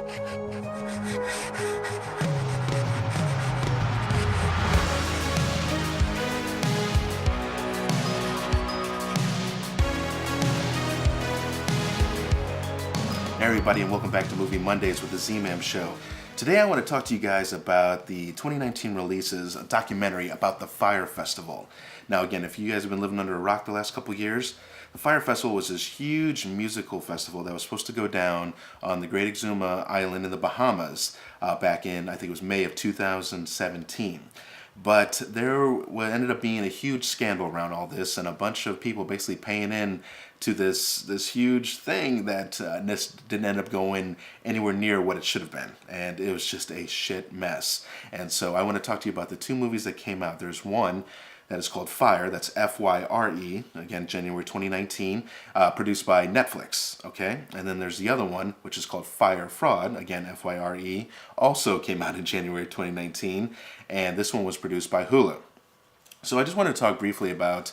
Hey everybody, and welcome back to Movie Mondays with the Z-Man Show. Today I want to talk to you guys about the 2019 releases, a documentary about the Fyre Festival. Now again, if you guys have been living under a rock the last couple years, the Fyre Festival was this huge musical festival that was supposed to go down on the Great Exuma Island in the Bahamas back in, I think it was May of 2017. But there ended up being a huge scandal around all this, and a bunch of people basically paying in to this huge thing that didn't end up going anywhere near what it should have been. And it was just a shit mess. And so I want to talk to you about the two movies that came out. There's one that is called Fyre, that's Fyre, again, January 2019, produced by Netflix, okay? And then there's the other one, which is called Fyre Fraud, again, Fyre, also came out in January 2019, and this one was produced by Hulu. So I just want to talk briefly about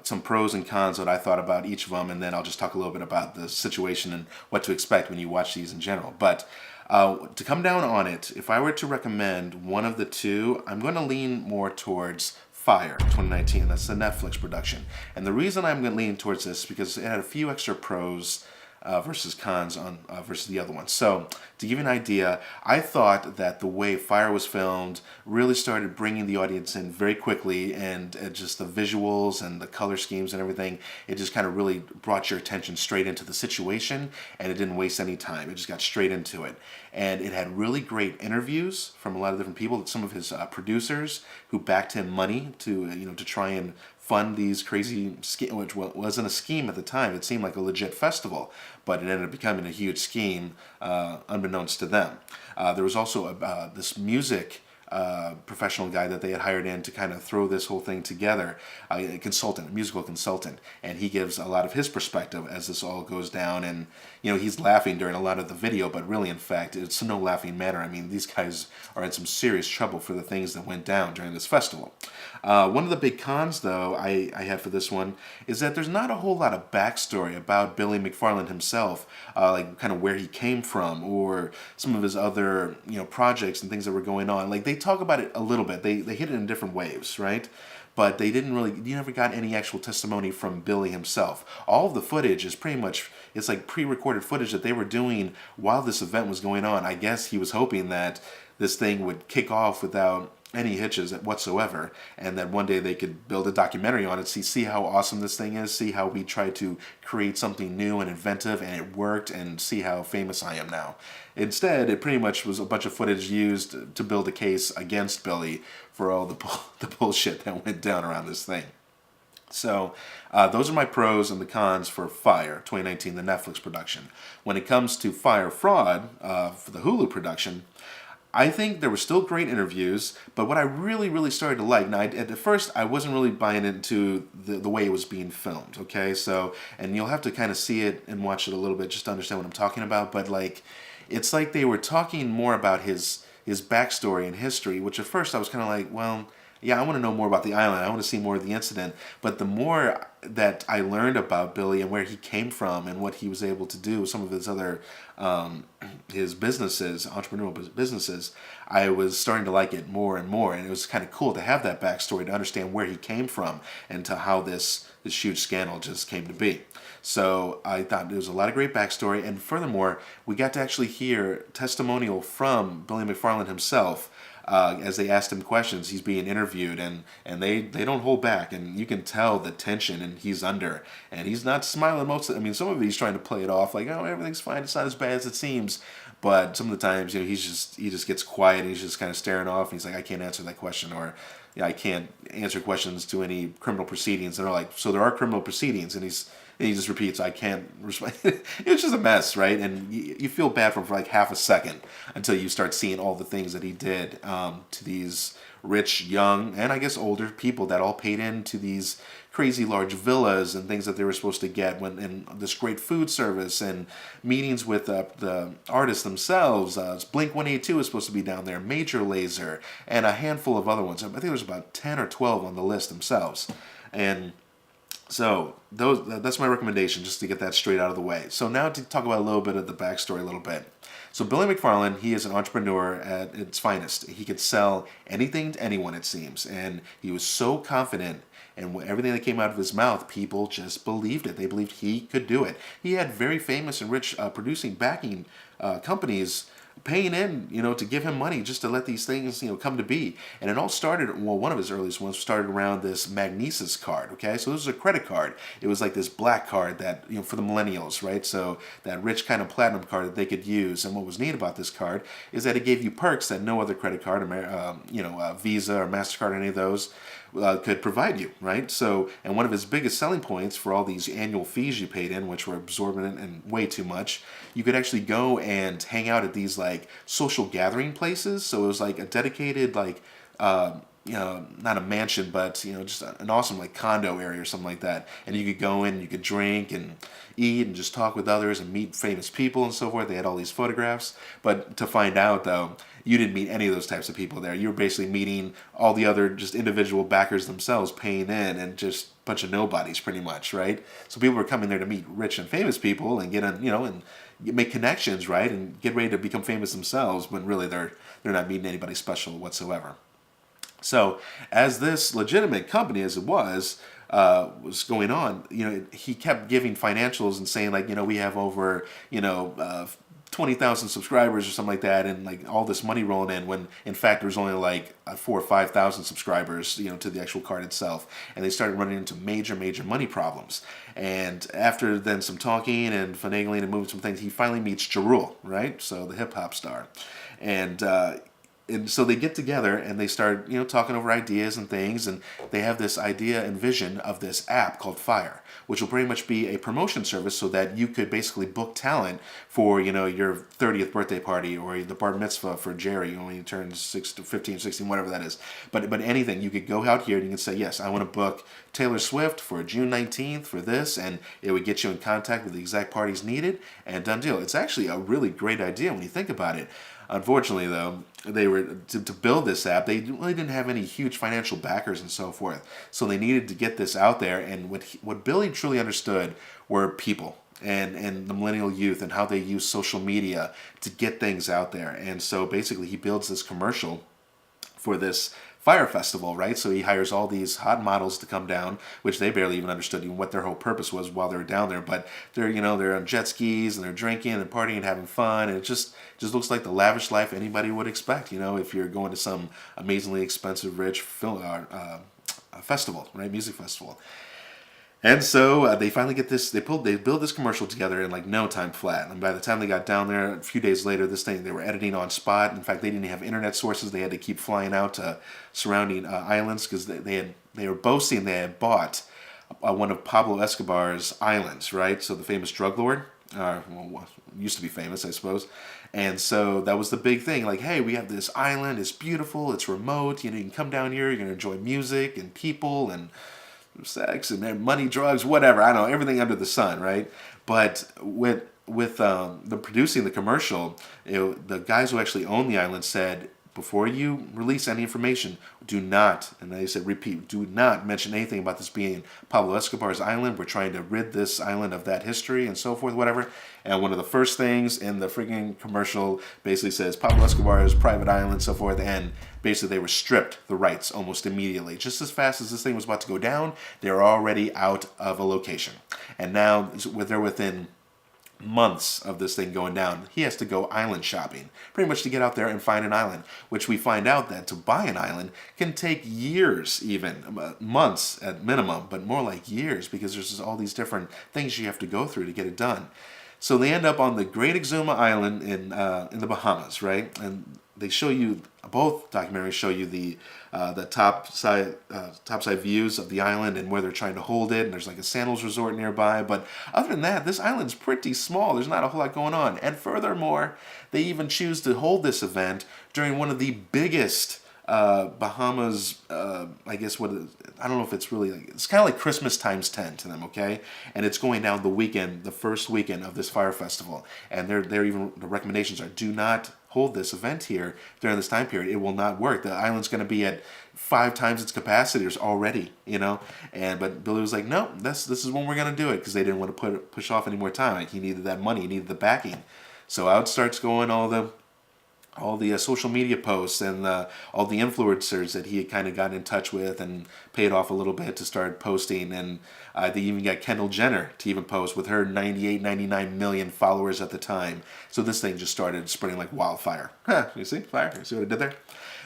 some pros and cons that I thought about each of them, and then I'll just talk a little bit about the situation and what to expect when you watch these in general. But to come down on it, if I were to recommend one of the two, I'm going to lean more towards Fyre 2019. That's the Netflix production. And the reason I'm going to lean towards this is because it had a few extra pros versus cons on versus the other one. So to give you an idea, I thought that the way Fyre was filmed really started bringing the audience in very quickly, and just the visuals and the color schemes and everything, it just kind of really brought your attention straight into the situation, and it didn't waste any time. It just got straight into it. And it had really great interviews from a lot of different people, some of his producers who backed him money to try and fund these crazy schemes, which wasn't a scheme at the time. It seemed like a legit festival, but it ended up becoming a huge scheme unbeknownst to them. There was also this music professional guy that they had hired in to kind of throw this whole thing together, a musical consultant, and he gives a lot of his perspective as this all goes down. And he's laughing during a lot of the video, but really, in fact, it's no laughing matter. I mean, these guys are in some serious trouble for the things that went down during this festival. One of the big cons, though, I had for this one is that there's not a whole lot of backstory about Billy McFarland himself, like kind of where he came from or some of his other projects and things that were going on. Like, they talk about it a little bit. They hit it in different waves, right? But you never got any actual testimony from Billy himself. All of the footage is pretty much, it's like pre-recorded footage that they were doing while this event was going on. I guess he was hoping that this thing would kick off without any hitches whatsoever, and that one day they could build a documentary on it, see how awesome this thing is, see how we tried to create something new and inventive, and it worked, and see how famous I am now. Instead, it pretty much was a bunch of footage used to build a case against Billy for all the bullshit that went down around this thing. So those are my pros and the cons for Fyre 2019, the Netflix production. When it comes to Fyre Fraud, for the Hulu production, I think there were still great interviews, but what I really, really started to like, now at first I wasn't really buying into the way it was being filmed, okay? So, and you'll have to kind of see it and watch it a little bit just to understand what I'm talking about, but like, it's like they were talking more about his backstory and history, which at first I was kind of like, well, yeah, I want to know more about the island. I want to see more of the incident. But the more that I learned about Billy and where he came from and what he was able to do, some of his other, his businesses, entrepreneurial businesses, I was starting to like it more and more. And it was kind of cool to have that backstory, to understand where he came from and to how this huge scandal just came to be. So I thought there was a lot of great backstory. And furthermore, we got to actually hear testimonial from Billy McFarland himself. As they asked him questions, he's being interviewed, and they don't hold back, and you can tell the tension and he's under, and he's not smiling some of it he's trying to play it off like, oh, everything's fine, it's not as bad as it seems, but some of the times, he just gets quiet, and he's just kind of staring off, and he's like, I can't answer that question, or I can't answer questions to any criminal proceedings, and they're like, so there are criminal proceedings, and he just repeats, I can't respond. It's just a mess, right? And you feel bad for him for like half a second until you start seeing all the things that he did to these rich, young, and I guess older people that all paid into these crazy large villas and things that they were supposed to get, and this great food service and meetings with the artists themselves. Blink-182 is supposed to be down there, Major Lazer, and a handful of other ones. I think there's about 10 or 12 on the list themselves. And So that's my recommendation, just to get that straight out of the way. So now to talk about a little bit of the backstory a little bit. So Billy McFarland, he is an entrepreneur at its finest. He could sell anything to anyone, it seems, and he was so confident. And everything that came out of his mouth, people just believed it. They believed he could do it. He had very famous and rich producing backing companies paying in, to give him money just to let these things, come to be. And it all started, well, one of his earliest ones started around this Magnesis card, okay? So this was a credit card. It was like this black card that, for the millennials, right? So that rich kind of platinum card that they could use. And what was neat about this card is that it gave you perks that no other credit card, Visa or MasterCard or any of those, could provide you, right? So, and one of his biggest selling points for all these annual fees you paid in, which were absorbent and way too much, you could actually go and hang out at these like social gathering places. So it was like a dedicated not a mansion, but just an awesome like condo area or something like that. And you could go in, you could drink and eat and just talk with others and meet famous people and so forth. They had all these photographs, but to find out though, you didn't meet any of those types of people there. You were basically meeting all the other just individual backers themselves paying in, and just a bunch of nobodies pretty much, right? So people were coming there to meet rich and famous people and get on, and make connections, right? And get ready to become famous themselves, when really they're not meeting anybody special whatsoever. So as this legitimate company as it was going on, he kept giving financials and saying like, we have over, 20,000 subscribers or something like that, and like all this money rolling in, when in fact there was only like 4,000 or 5,000 subscribers, to the actual card itself. And they started running into major money problems. And after then some talking and finagling and moving some things, he finally meets Jarul, right? So the hip hop star. And so they get together and they start, talking over ideas and things, and they have this idea and vision of this app called Fyre, which will pretty much be a promotion service so that you could basically book talent for, your 30th birthday party or the bar mitzvah for Jerry when he turns 15, 16, whatever that is. But anything, you could go out here and you can say, yes, I want to book Taylor Swift for June 19th for this, and it would get you in contact with the exact parties needed, and done deal. It's actually a really great idea when you think about it. Unfortunately, though, they were to build this app. They really didn't have any huge financial backers and so forth. So they needed to get this out there. And what Billy truly understood were people and the millennial youth and how they use social media to get things out there. And so basically, he builds this commercial for this Fyre Festival, right? So he hires all these hot models to come down, which they barely even understood even what their whole purpose was while they were down there. But they're on jet skis and they're drinking and partying and having fun, and it just looks like the lavish life anybody would expect. If you're going to some amazingly expensive, rich film festival, right? Music festival. And so they finally get this. They build this commercial together in like no time flat. And by the time they got down there, a few days later, they were editing on spot. In fact, they didn't have internet sources. They had to keep flying out to surrounding islands because they were boasting they had bought one of Pablo Escobar's islands, right? So the famous drug lord, used to be famous, I suppose. And so that was the big thing. Like, hey, we have this island. It's beautiful. It's remote. You can come down here. You're gonna enjoy music and people and sex and money, drugs, whatever. I don't know, everything under the sun, right? But with the producing the commercial, the guys who actually own the island said, before you release any information, do not, and they said repeat, do not mention anything about this being Pablo Escobar's island. We're trying to rid this island of that history and so forth, whatever. And one of the first things in the freaking commercial basically says Pablo Escobar's private island, so forth, and basically they were stripped the rights almost immediately. Just as fast as this thing was about to go down, they were already out of a location. And now they're within months of this thing going down. He has to go island shopping, pretty much to get out there and find an island, which we find out that to buy an island can take years, even months at minimum, but more like years, because there's just all these different things you have to go through to get it done. So they end up on the Great Exuma Island in the Bahamas, right? And they show you, both documentaries show you the top side views of the island and where they're trying to hold it. And there's like a sandals resort nearby. But other than that, this island's pretty small. There's not a whole lot going on. And furthermore, they even choose to hold this event during one of the biggest Bahamas, I guess I don't know if it's really, it's kind of like Christmas times 10 to them, okay? And it's going down the first weekend of this Fyre Festival. And the recommendations are, do not hold this event here during this time period. It will not work. The island's going to be at 5 times its capacity already, you know. But Billy was like, no, this is when we're going to do it, because they didn't want to push off any more time. Like, he needed that money, he needed the backing. So out starts going all the social media posts and all the influencers that he had kind of gotten in touch with and paid off a little bit to start posting. And they even got Kendall Jenner to even post with her 99 million followers at the time. So this thing just started spreading like wildfire. You see? Fire. You see what I did there?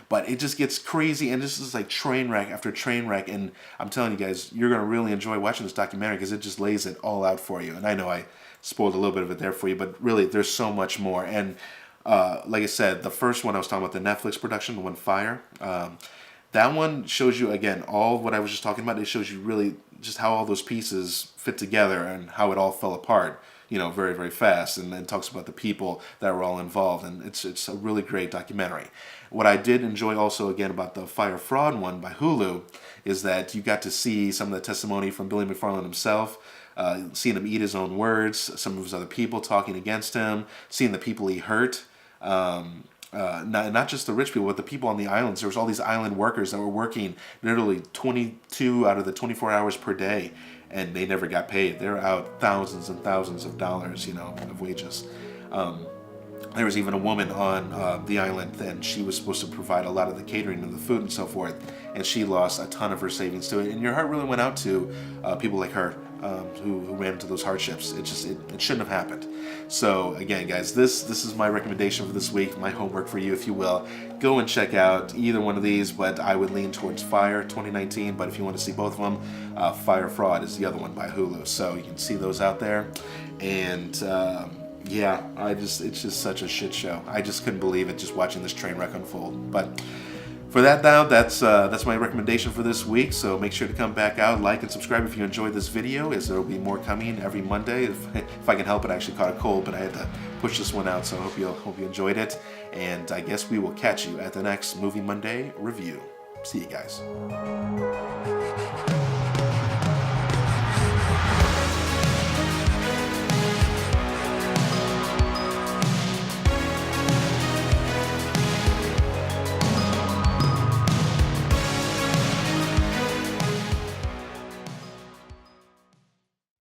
But it just gets crazy, and this is like train wreck after train wreck. And I'm telling you guys, you're going to really enjoy watching this documentary because it just lays it all out for you. And I know I spoiled a little bit of it there for you, but really there's so much more. And like I said, the first one I was talking about, the Netflix production, the one Fyre, that one shows you, again, all what I was just talking about. It shows you really just how all those pieces fit together and how it all fell apart, you know, very, very fast. And then talks about the people that were all involved. And it's a really great documentary. What I did enjoy also, again, about the Fyre Fraud one by Hulu is that you got to see some of the testimony from Billy McFarland himself, seeing him eat his own words, some of his other people talking against him, seeing the people he hurt. Not just the rich people, but the people on the islands. There was all these island workers that were working literally 22 out of the 24 hours per day, and they never got paid. They're out thousands and thousands of dollars, you know, of wages. There was even a woman on the island, and she was supposed to provide a lot of the catering and the food and so forth, and she lost a ton of her savings to it. And your heart really went out to people like her who ran into those hardships. It shouldn't have happened. So again, guys, this is my recommendation for this week, my homework for you, if you will. Go and check out either one of these, but I would lean towards Fyre 2019. But if you want to see both of them, Fyre Fraud is the other one by Hulu. So you can see those out there. And yeah, it's just such a shit show. I just couldn't believe it, just watching this train wreck unfold. But for that now, that's my recommendation for this week. So make sure to come back out, like and subscribe if you enjoyed this video, as there will be more coming every Monday. If I can help it, I actually caught a cold, but I had to push this one out. So I hope you enjoyed it, and I guess we will catch you at the next Movie Monday review. See you guys.